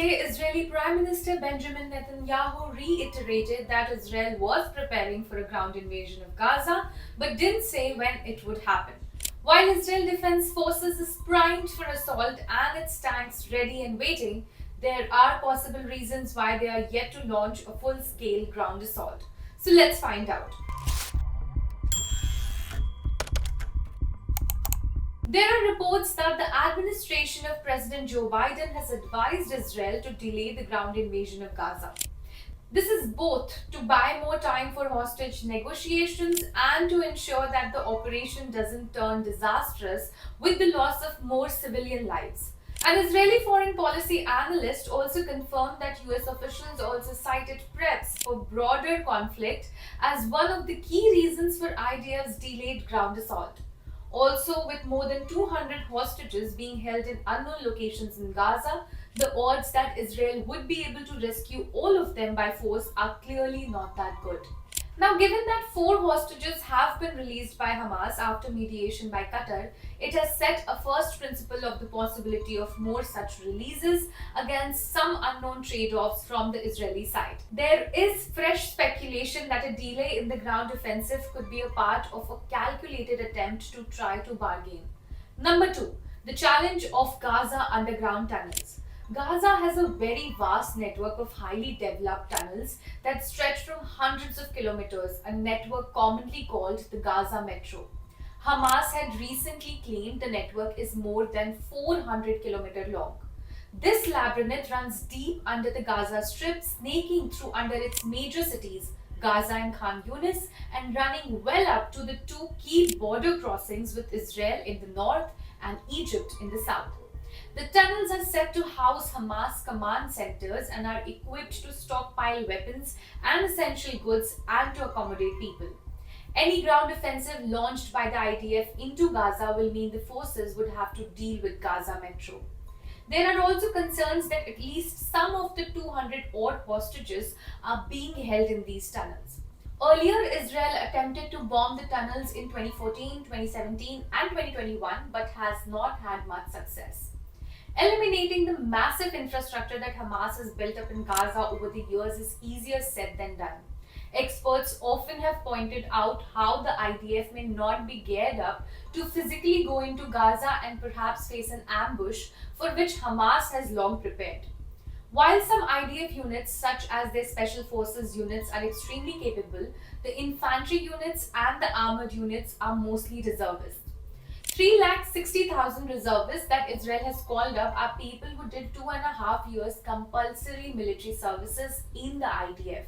Wednesday, Israeli Prime Minister Benjamin Netanyahu reiterated that Israel was preparing for a ground invasion of Gaza, but didn't say when it would happen. While Israel Defense Forces is primed for assault and its tanks ready and waiting, there are possible reasons why they are yet to launch a full-scale ground assault. So let's find out. There are reports that the administration of President Joe Biden has advised Israel to delay the ground invasion of Gaza. This is both to buy more time for hostage negotiations and to ensure that the operation doesn't turn disastrous with the loss of more civilian lives. An Israeli foreign policy analyst also confirmed that US officials also cited preps for broader conflict as one of the key reasons for IDF's delayed ground assault. Also, with more than 200 hostages being held in unknown locations in Gaza, the odds that Israel would be able to rescue all of them by force are clearly not that good. Now, given that 4 hostages have been released by Hamas after mediation by Qatar, it has set a first principle of the possibility of more such releases against some unknown trade-offs from the Israeli side. There is fresh speculation that a delay in the ground offensive could be a part of a calculated attempt to try to bargain. Number 2, the challenge of Gaza underground tunnels. Gaza has a very vast network of highly developed tunnels that stretch from hundreds of kilometers, a network commonly called the Gaza Metro. Hamas had recently claimed the network is more than 400 kilometers long. This labyrinth runs deep under the Gaza Strip, snaking through under its major cities, Gaza and Khan Yunis, and running well up to the 2 key border crossings with Israel in the north and Egypt in the south. The tunnels are said to house Hamas command centers and are equipped to stockpile weapons and essential goods and to accommodate people. Any ground offensive launched by the IDF into Gaza will mean the forces would have to deal with Gaza Metro. There are also concerns that at least some of the 200 odd hostages are being held in these tunnels. Earlier, Israel attempted to bomb the tunnels in 2014, 2017 and 2021 but has not had much success. Eliminating the massive infrastructure that Hamas has built up in Gaza over the years is easier said than done. Experts often have pointed out how the IDF may not be geared up to physically go into Gaza and perhaps face an ambush for which Hamas has long prepared. While some IDF units, such as their special forces units, are extremely capable, the infantry units and the armored units are mostly reservists. 360,000 reservists that Israel has called up are people who did 2.5 years compulsory military services in the IDF.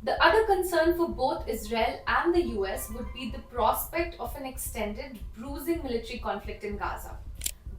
The other concern for both Israel and the US would be the prospect of an extended, bruising military conflict in Gaza.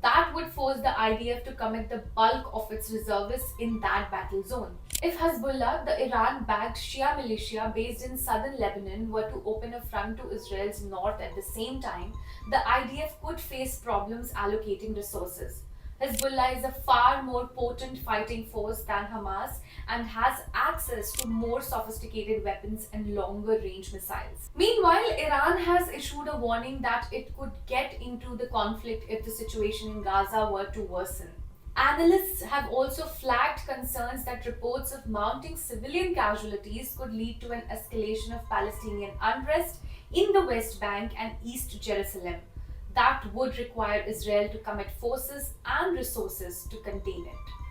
That would force the IDF to commit the bulk of its reservists in that battle zone. If Hezbollah, the Iran-backed Shia militia based in southern Lebanon, were to open a front to Israel's north at the same time, the IDF could face problems allocating resources. Hezbollah is a far more potent fighting force than Hamas and has access to more sophisticated weapons and longer range missiles. Meanwhile, Iran has issued a warning that it could get into the conflict if the situation in Gaza were to worsen. Analysts have also flagged concerns that reports of mounting civilian casualties could lead to an escalation of Palestinian unrest in the West Bank and East Jerusalem. That would require Israel to commit forces and resources to contain it.